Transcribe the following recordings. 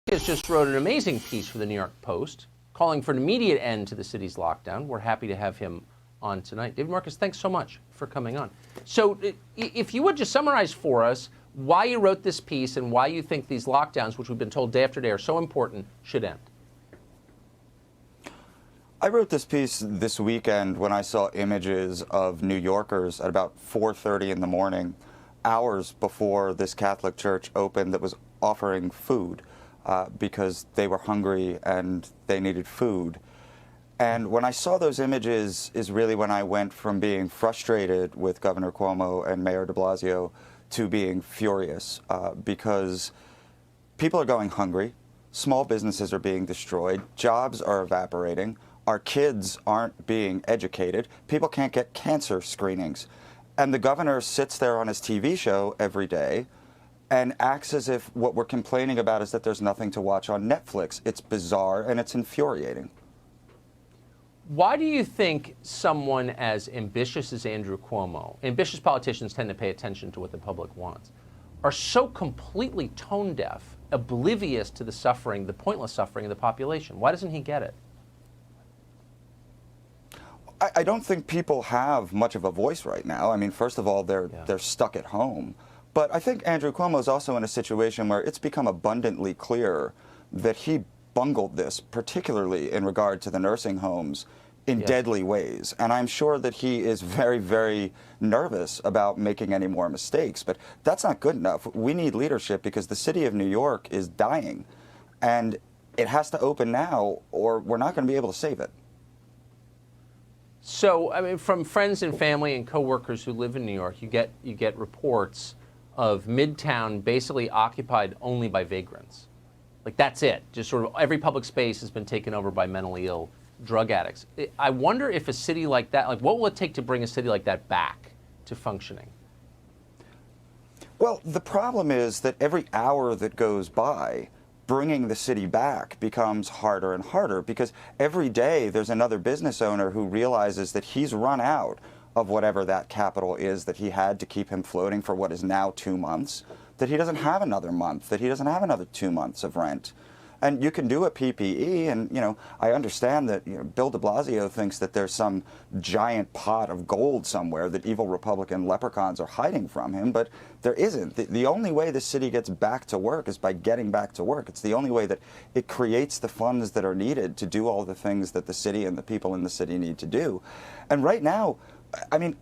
Has just wrote an amazing piece for the New York Post calling for an immediate end to the city's lockdown. We're happy to have him on tonight. David Marcus, thanks so much for coming on. So if you would just summarize for us why you wrote this piece and why you think these lockdowns, which we've been told day after day are so important, should end. I wrote this piece this weekend when I saw images of New Yorkers at about 4:30 in the morning, hours before this Catholic church opened, that was offering food because they were hungry and they needed food. And when I saw those images is really when I went from being frustrated with Governor Cuomo and Mayor de Blasio to being furious because people are going hungry, small businesses are being destroyed, jobs are evaporating, our kids aren't being educated, people can't get cancer screenings. And the governor sits there on his TV show every day and acts as if what we're complaining about is that there's nothing to watch on Netflix. It's bizarre and it's infuriating. Why do you think someone as ambitious as Andrew Cuomo, ambitious politicians tend to pay attention to what the public wants, are so completely tone deaf, oblivious to the suffering, the pointless suffering of the population? Why doesn't he get it? I don't think people have much of a voice right now. I mean, first of all, they're stuck at home. But I think Andrew Cuomo is also in a situation where it's become abundantly clear that he bungled this, particularly in regard to the nursing homes, in deadly ways. And I'm sure that he is very, very nervous about making any more mistakes. But that's not good enough. We need leadership because the city of New York is dying. And it has to open now or we're not going to be able to save it. So, I mean, from friends and family and coworkers who live in New York, you get reports of Midtown basically occupied only by vagrants. Like, that's it. Just sort of every public space has been taken over by mentally ill drug addicts. I wonder if a city like that, like, what will it take to bring a city like that back to functioning? Well, the problem is that every hour that goes by, bringing the city back becomes harder and harder because every day there's another business owner who realizes that he's run out of whatever that capital is that he had to keep him floating for what is now 2 months, that he doesn't have another month, that he doesn't have another 2 months of rent. And you can do a PPE, and, you know, I understand that, you know, Bill de Blasio thinks that there's some giant pot of gold somewhere that evil Republican leprechauns are hiding from him, but there isn't. The only way the city gets back to work is by getting back to work. It's the only way that it creates the funds that are needed to do all the things that the city and the people in the city need to do. And right now, I mean,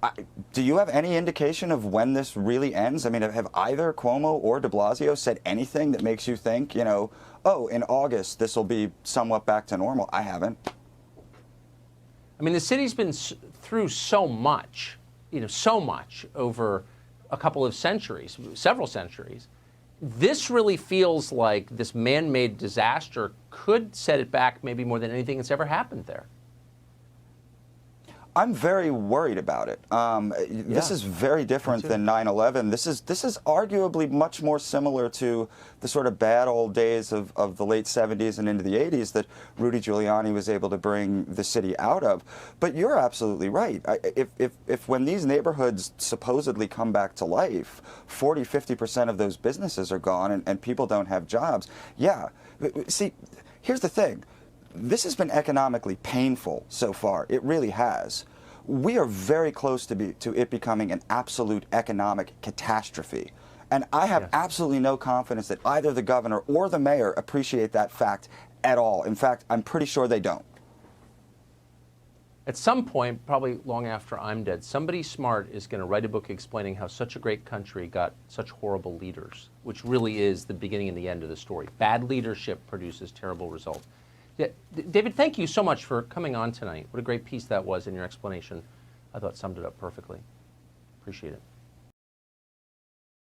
do you have any indication of when this really ends? I mean, have either Cuomo or de Blasio said anything that makes you think, you know, oh, in August this will be somewhat back to normal? I haven't. I mean, the city's been through so much, you know, so much over a couple of centuries, several centuries. This really feels like this man-made disaster could set it back maybe more than anything that's ever happened there. I'm very worried about it. This is very different than 9/11. This is arguably much more similar to the sort of bad old days of the late 70s and into the 80s that Rudy Giuliani was able to bring the city out of. But you're absolutely right. If when these neighborhoods supposedly come back to life, 40–50% of those businesses are gone and people don't have jobs. Yeah. See, here's the thing. This has been economically painful so far. It really has. We are very close to it becoming an absolute economic catastrophe. And I have absolutely no confidence that either the governor or the mayor appreciate that fact at all. In fact, I'm pretty sure they don't. At some point, probably long after I'm dead, somebody smart is going to write a book explaining how such a great country got such horrible leaders, which really is the beginning and the end of the story. Bad leadership produces terrible results. Yeah, David, thank you so much for coming on tonight. What a great piece that was, and your explanation, I thought, summed it up perfectly. Appreciate it.